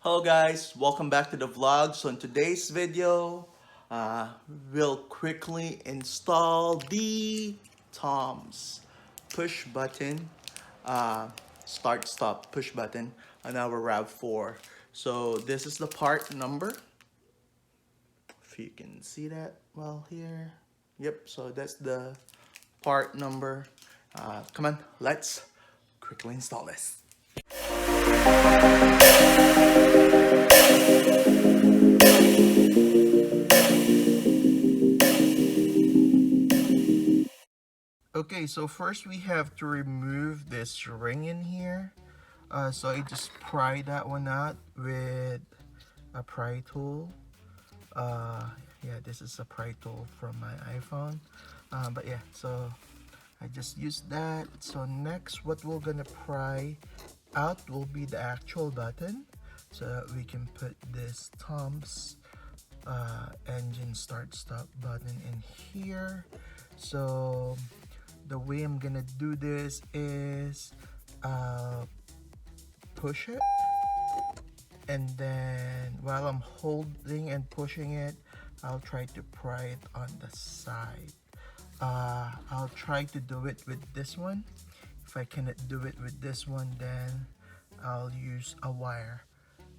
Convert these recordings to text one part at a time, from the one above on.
Hello guys, welcome back to the vlog. So in today's video, we'll quickly install the Tom's push button, start stop push button on our RAV4. So this is the part number, if you can see that well here. Yep, so that's the part number. Come on, let's quickly install this. Okay, so first we have to remove this ring in here. So I just pry that one out with a pry tool. Yeah, this is a pry tool from my iPhone. But yeah, so I just used that. So next, what we're gonna pry out will be the actual button, so that we can put this Tom's engine start stop button in here. So the way I'm gonna do this is push it, and then while I'm holding and pushing it, I'll try to pry it on the side. I'll try to do it with this one. If I cannot do it with this one, then I'll use a wire.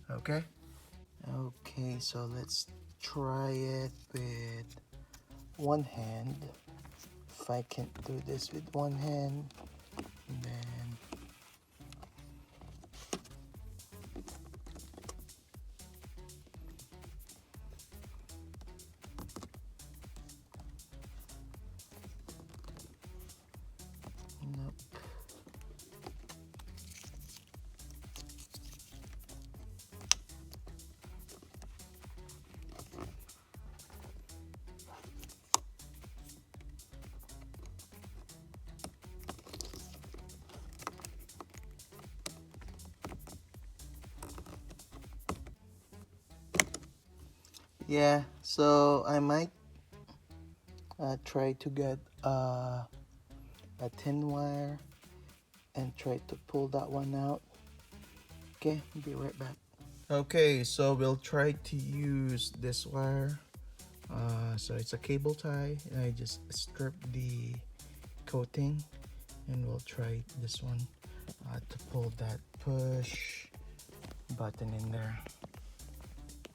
Okay, so let's try it with one hand. If I can't do this with one hand, then nope. Yeah, so I might try to get a thin wire and try to pull that one out. Okay, be right back. Okay, so we'll try to use this wire. So it's a cable tie, and I just strip the coating, and we'll try this one to pull that push button in there.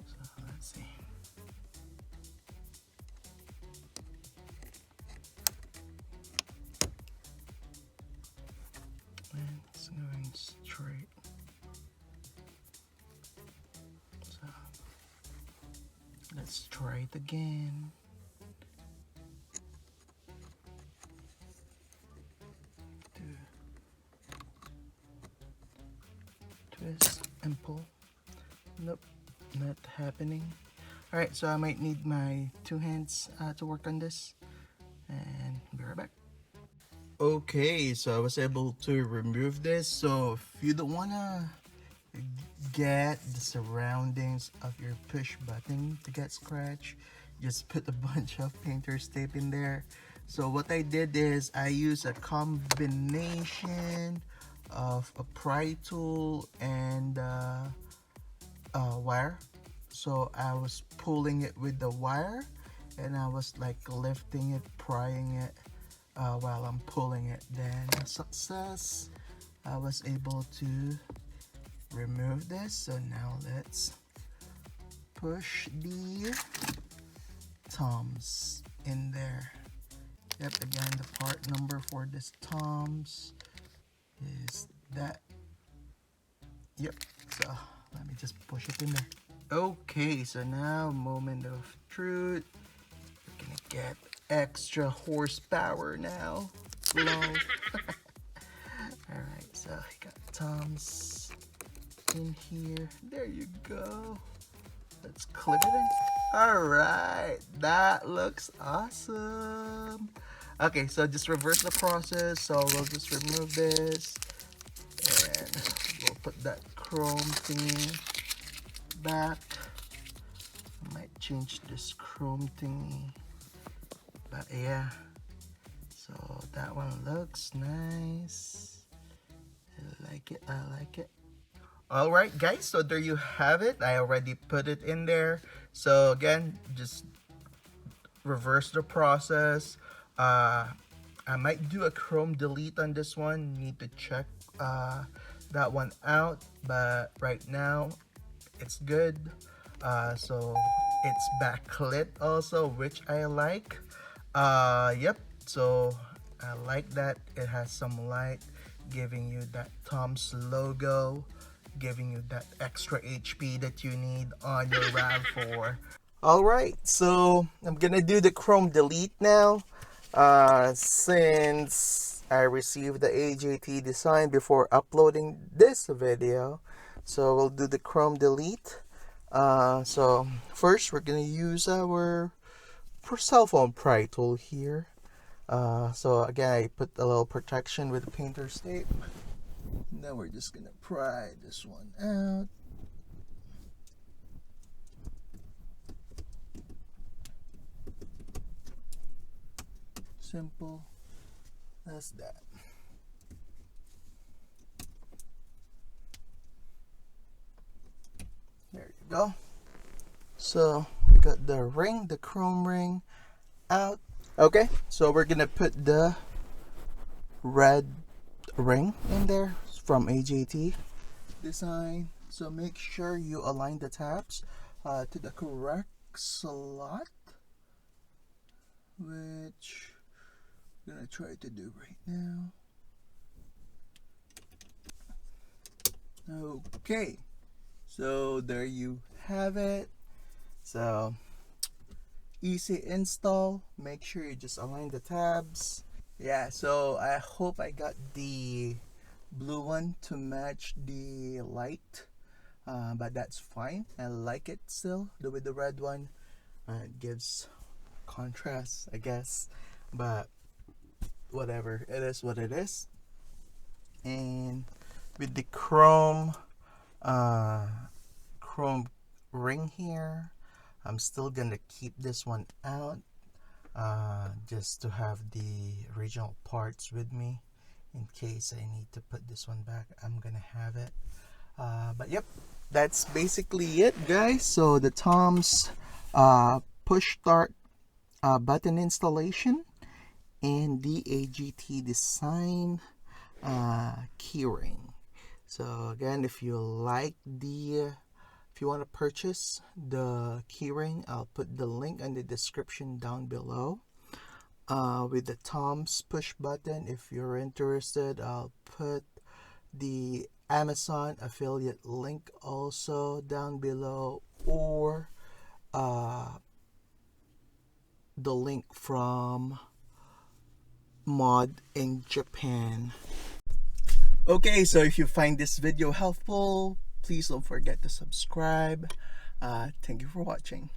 So let's see. And it's going straight. So let's try it again. Twist and pull. Nope, not happening. Alright, so I might need my two hands to work on this, and be right back. Okay, so I was able to remove this. So if you don't wanna get the surroundings of your push button to get scratched, just put a bunch of painter's tape in there. So what I did is I used a combination of a pry tool and wire. So I was pulling it with the wire, and I was like lifting it, prying it while I'm pulling it. Then success, I was able to remove this. So now let's push the Tom's in there. Yep, again, the part number for this Tom's is that. Yep, so let me just push it in there. Okay, so now moment of truth. We're gonna get extra horsepower now. Lol. Alright, so I got Tom's in here. There you go. Let's clip it in. Alright, that looks awesome. Okay, so just reverse the process. So we'll just remove this, and we'll put that chrome thingy back. I might change this chrome thingy, but yeah, so that one looks nice. I like it. Alright guys, so there you have it. I already put it in there. So again, just reverse the process. I might do a chrome delete on this one. Need to check that one out, but right now it's good. So it's backlit also, which I like. Yep, so I like that it has some light, giving you that Tom's logo, giving you that extra HP that you need on your Rav4. Alright, so I'm gonna do the chrome delete now. Since I received the AJT design before uploading this video, so we'll do the chrome delete. So first we're gonna use our cell phone pry tool here. So again, I put a little protection with the painter's tape. Now we're just gonna pry this one out. Simple as that. There you go. So we got the ring, the chrome ring out. Okay, so we're gonna put the red ring in there from AJT design. So make sure you align the tabs to the correct slot, which I'm gonna try to do right now. Okay, so there you have it. So easy install. Make sure you just align the tabs. Yeah, so I hope I got the blue one to match the light, but that's fine. I like it still. With the red one, it gives contrast, I guess, but whatever, it is what it is. And with the chrome ring here, I'm still gonna keep this one out, just to have the original parts with me in case I need to put this one back. I'm gonna have it, but yep, that's basically it guys. So the Tom's push start button installation and the AJT design keyring. So again, if you like if you want to purchase the keyring, I'll put the link in the description down below. With the Tom's push button, if you're interested, I'll put the Amazon affiliate link also down below, or the link from Mod in Japan. Okay, so if you find this video helpful, please don't forget to subscribe. Thank you for watching.